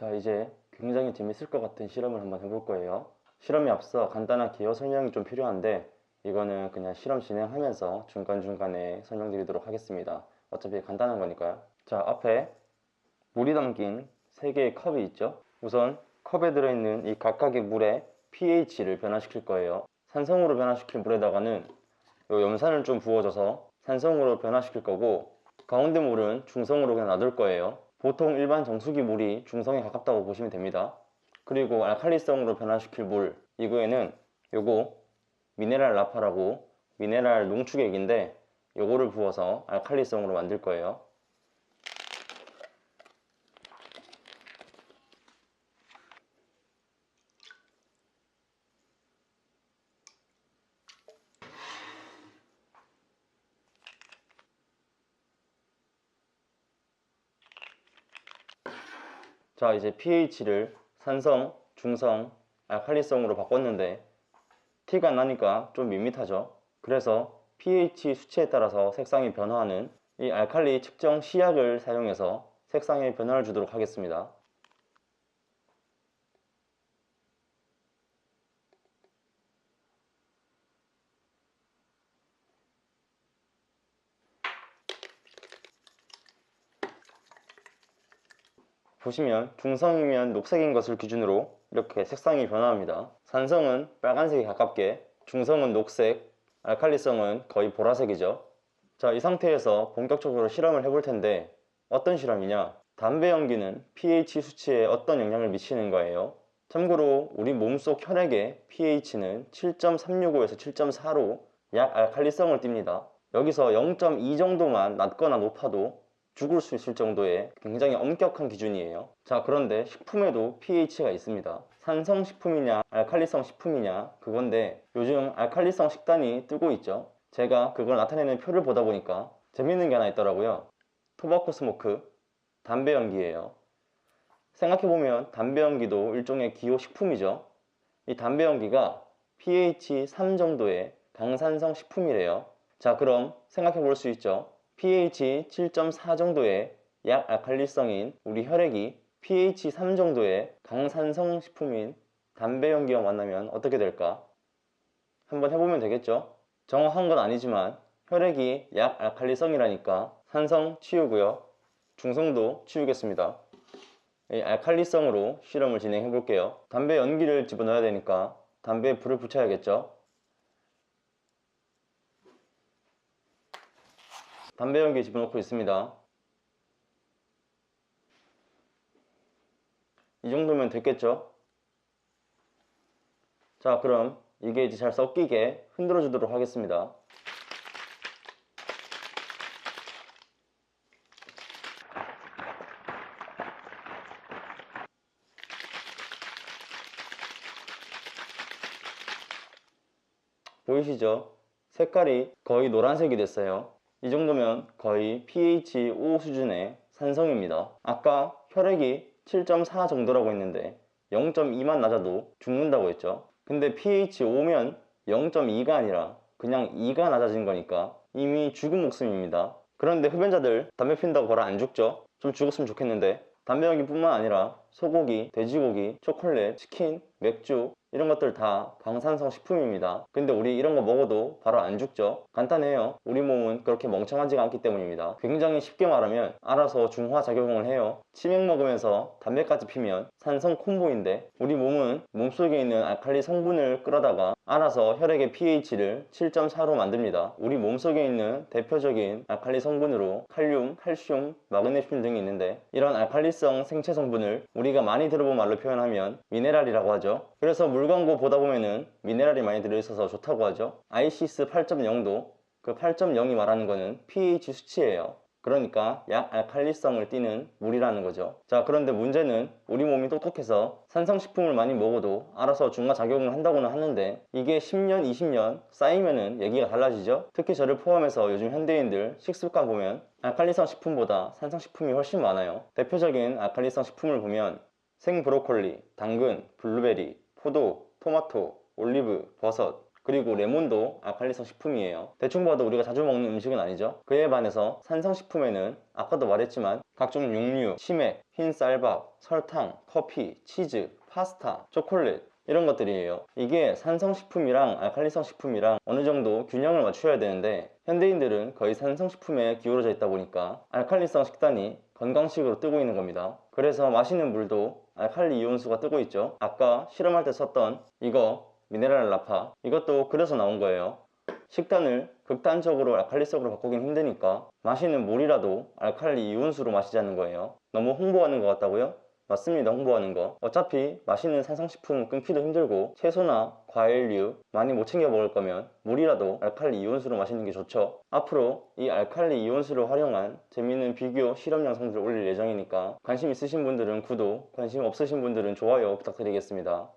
자, 이제 굉장히 재밌을 것 같은 실험을 한번 해볼 거예요. 실험에 앞서 간단한 기호 설명이 좀 필요한데 이거는 그냥 실험 진행하면서 중간중간에 설명드리도록 하겠습니다. 어차피 간단한 거니까요. 자, 앞에 물이 담긴 3개의 컵이 있죠. 우선 컵에 들어있는 이 각각의 물의 pH를 변화시킬 거예요. 산성으로 변화시킬 물에다가는 요 염산을 좀 부어줘서 산성으로 변화시킬 거고, 가운데 물은 중성으로 그냥 놔둘 거예요. 보통 일반 정수기 물이 중성에 가깝다고 보시면 됩니다. 그리고 알칼리성으로 변화시킬 물, 이거에는 요거 미네랄 라파라고 미네랄 농축액인데 요거를 부어서 알칼리성으로 만들 거예요. 자, 이제 pH를 산성, 중성, 알칼리성으로 바꿨는데 티가 안 나니까 좀 밋밋하죠. 그래서 pH 수치에 따라서 색상이 변화하는 이 알칼리 측정 시약을 사용해서 색상에 변화를 주도록 하겠습니다. 보시면 중성이면 녹색인 것을 기준으로 이렇게 색상이 변화합니다. 산성은 빨간색에 가깝게, 중성은 녹색, 알칼리성은 거의 보라색이죠. 자, 이 상태에서 본격적으로 실험을 해볼 텐데 어떤 실험이냐? 담배 연기는 pH 수치에 어떤 영향을 미치는 거예요. 참고로 우리 몸속 혈액의 pH는 7.365에서 7.4로 약 알칼리성을 띱니다. 여기서 0.2 정도만 낮거나 높아도 죽을 수 있을 정도의 굉장히 엄격한 기준이에요. 자, 그런데 식품에도 pH가 있습니다. 산성 식품이냐 알칼리성 식품이냐 그건데, 요즘 알칼리성 식단이 뜨고 있죠. 제가 그걸 나타내는 표를 보다 보니까 재밌는 게 하나 있더라고요. 토바코 스모크, 담배 연기예요. 생각해보면 담배 연기도 일종의 기호식품이죠. 이 담배 연기가 pH 3 정도의 강산성 식품이래요. 자, 그럼 생각해볼 수 있죠. pH 7.4 정도의 약알칼리성인 우리 혈액이 pH 3 정도의 강산성 식품인 담배 연기와 만나면 어떻게 될까? 한번 해보면 되겠죠? 정확한 건 아니지만 혈액이 약알칼리성이라니까 산성 치우고요, 중성도 치우겠습니다. 이 알칼리성으로 실험을 진행해 볼게요. 담배 연기를 집어넣어야 되니까 담배에 불을 붙여야겠죠. 담배 연기 집어넣고 있습니다. 이 정도면 됐겠죠. 자, 그럼 이게 이제 잘 섞이게 흔들어 주도록 하겠습니다. 보이시죠? 색깔이 거의 노란색이 됐어요. 이 정도면 거의 pH 5 수준의 산성입니다. 아까 혈액이 7.4 정도라고 했는데 0.2만 낮아도 죽는다고 했죠. 근데 pH 5면 0.2가 아니라 그냥 2가 낮아진 거니까 이미 죽은 목숨입니다. 그런데 흡연자들 담배 핀다고 바로 안 죽죠? 좀 죽었으면 좋겠는데. 담배 연기 뿐만 아니라 소고기, 돼지고기, 초콜릿, 치킨, 맥주 이런 것들 다 강산성 식품입니다. 근데 우리 이런 거 먹어도 바로 안 죽죠? 간단해요. 우리 몸은 그렇게 멍청하지가 않기 때문입니다. 굉장히 쉽게 말하면 알아서 중화작용을 해요. 치맥 먹으면서 담배까지 피면 산성 콤보인데, 우리 몸은 몸속에 있는 알칼리 성분을 끌어다가 알아서 혈액의 pH를 7.4로 만듭니다. 우리 몸속에 있는 대표적인 알칼리 성분으로 칼륨, 칼슘, 마그네슘 등이 있는데, 이런 알칼리성 생체 성분을 우리가 많이 들어본 말로 표현하면 미네랄이라고 하죠. 그래서 물 광고 보다 보면은 미네랄이 많이 들어있어서 좋다고 하죠. 아이시스 8.0도 그 8.0이 말하는 거는 pH 수치예요. 그러니까 약알칼리성을 띠는 물이라는 거죠. 자, 그런데 문제는 우리 몸이 똑똑해서 산성식품을 많이 먹어도 알아서 중화작용을 한다고는 하는데, 이게 10년, 20년 쌓이면은 얘기가 달라지죠. 특히 저를 포함해서 요즘 현대인들 식습관 보면 알칼리성 식품보다 산성식품이 훨씬 많아요. 대표적인 알칼리성 식품을 보면 생 브로콜리, 당근, 블루베리, 포도, 토마토, 올리브, 버섯, 그리고 레몬도 알칼리성 식품이에요. 대충 봐도 우리가 자주 먹는 음식은 아니죠. 그에 반해서 산성식품에는 아까도 말했지만 각종 육류, 치맥, 흰 쌀밥, 설탕, 커피, 치즈, 파스타, 초콜릿 이런 것들이에요. 이게 산성식품이랑 알칼리성 식품이랑 어느 정도 균형을 맞춰야 되는데 현대인들은 거의 산성식품에 기울어져 있다 보니까 알칼리성 식단이 건강식으로 뜨고 있는 겁니다. 그래서 마시는 물도 알칼리 이온수가 뜨고 있죠. 아까 실험할 때 썼던 이거 미네랄 라파, 이것도 그래서 나온 거예요. 식단을 극단적으로 알칼리성으로 바꾸긴 힘드니까 마시는 물이라도 알칼리 이온수로 마시자는 거예요. 너무 홍보하는 것 같다고요? 맞습니다. 홍보하는 거. 어차피 맛있는 산성식품 끊기도 힘들고 채소나 과일류 많이 못 챙겨 먹을 거면 물이라도 알칼리 이온수로 마시는 게 좋죠. 앞으로 이 알칼리 이온수를 활용한 재밌는 비교 실험 영상들을 올릴 예정이니까 관심 있으신 분들은 구독, 관심 없으신 분들은 좋아요 부탁드리겠습니다.